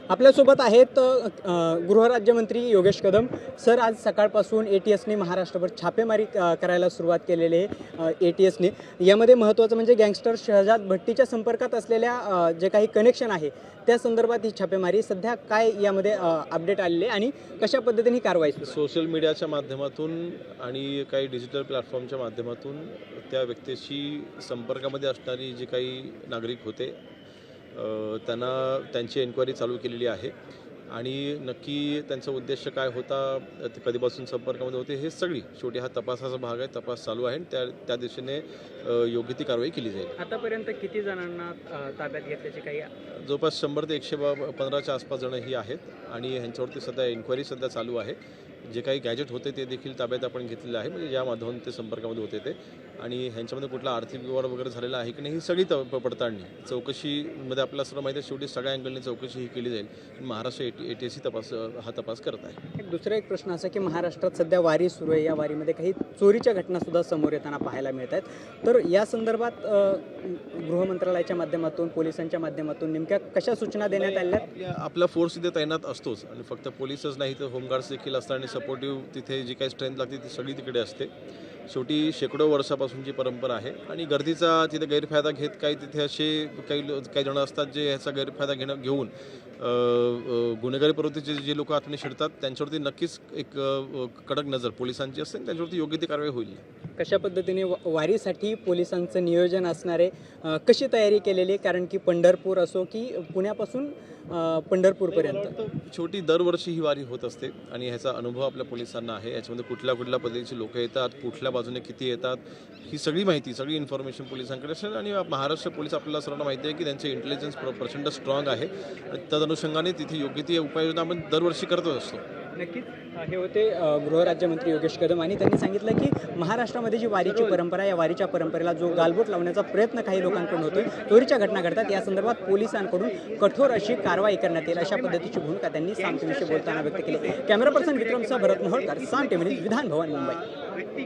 आपल्यासोबत आहेत गृहराज्यमंत्री योगेश कदम सर। आज सकाळपासून ATSने महाराष्ट्रभर छापेमारी करायला सुरुवात केलेली आहे। ATSने यामध्ये महत्त्वाचं म्हणजे गँगस्टर शहजाद भट्टीच्या संपर्कात असलेल्या जे काही कनेक्शन आहे त्या संदर्भात ही छापेमारी सध्या काय यामध्ये अपडेट आलेले आणि कशा पद्धतीने कारवाई सोशल मीडियाच्या माध्यमातून आणि काही डिजिटल प्लॅटफॉर्मच्या माध्यमातून त्या व्यक्तीशी संपर्कामध्ये असणारी जे काही नागरिक होते त्यांना त्यांची एन्क्वायरी चालू केलेली आहे आणि नक्की त्यांचा उद्देश काय होता, ते कधीपासून संपर्कामध्ये होते, हे सगळी शेवटी हा तपासाचा भाग आहे। तपास चालू आहे, त्या दिशेने योग्य ती कारवाई केली जाईल। आतापर्यंत किती जणांना ताब्यात घेतल्याचे काही जवळपास 100 ते 115च्या आसपास जण ही आहेत आणि ह्यांच्यावरती सध्या एन्क्वायरी सध्या चालू आहे। जे काही गॅजेट होते ते देखील ताब्यात आपण घेतलेले आहे, म्हणजे ज्या माध्यमातून ते संपर्कामध्ये होते ते, आणि ह्यांच्यामध्ये कुठला आर्थिक व्यवहार वगैरे झालेला आहे की नाही ही सगळी पडताळणी चौकशीमध्ये आपल्याला सर्व माहिती आहे। शेवटी सगळ्या अँगलने चौकशी ही केली जाईल। महाराष्ट्र ATS हा तपास करत आहे। दुसरा एक प्रश्न असा की महाराष्ट्रात सध्या वारी सुरू आहे, या वारीमध्ये काही चोरीच्या घटना सुद्धा समोर येताना पाहायला मिळत आहेत। तर या संदर्भात गृहमंत्रालयाच्या माध्यमातून पोलिसांच्या माध्यमातून नेमक्या कशा सूचना देण्यात आल्या? आपला फोर्स तिथे तैनात असतोच आणि फक्त पोलीसच नाही तर होमगार्ड्स देखील असतात आणि सपोर्टिव्ह तिथे जी काही स्ट्रेंथ लागते ती सगळी तिकडे असते। शेवटी शेकडो वर्षापासूनची परंपरा आहे आणि गर्दीचा तिथे गैरफायदा घेत काही तिथे असे काही जण असतात जे ह्याचा गैरफायदा घेऊन गुन्हेगारी प्रवृत्तीचे जे लोक आतमध्ये शिरतात त्यांच्यावरती नक्कीच एक कडक नजर पोलिसांची असते आणि त्यांच्यावरती योग्य ती कारवाई होईल। कशा पद्धतीने वारीसाठी पोलिसांचं नियोजन असणारे, कशी तयारी केलेली? कारण की पंढरपूर असो की पुण्यापासून पंढरपूरपर्यंत शेवटी दरवर्षी ही वारी होत असते आणि ह्याचा अनुभव आपल्या पोलिसांना आहे। याच्यामध्ये कुठल्या पद्धतीची लोक येतात, कुठल्या बाजूने किती येतात, ही सगळी माहिती, सगळी इन्फॉर्मेशन पोलिसांकडे असेल आणि महाराष्ट्र पोलीस आपल्याला सर्वांना माहिती आहे की त्यांचे इंटेलिजन्स प्रचंड स्ट्रॉंग आहे। तदनुषंगाने तिथे योग्य ती उपाययोजना आपण दरवर्षी करतच असतो। नक्कीच हे होते गृहराज्यमंत्री योगेश कदम आणि त्यांनी सांगितलं की महाराष्ट्रामध्ये जी वारीची परंपरा, या वारीच्या परंपरेला जो गालबोट लावण्याचा प्रयत्न काही लोकांकडून होतोय, चोरीच्या घटना घडतात, या संदर्भात पोलिसांकडून कठोर अशी कारवाई करण्यात येईल अशा पद्धतीची भूमिका त्यांनी साम टीव्हीशी बोलताना व्यक्त केली। कॅमेरा पर्सन विक्रमसह भरत मोहोळकर, साम टीव्ही, विधान भवन, मुंबई।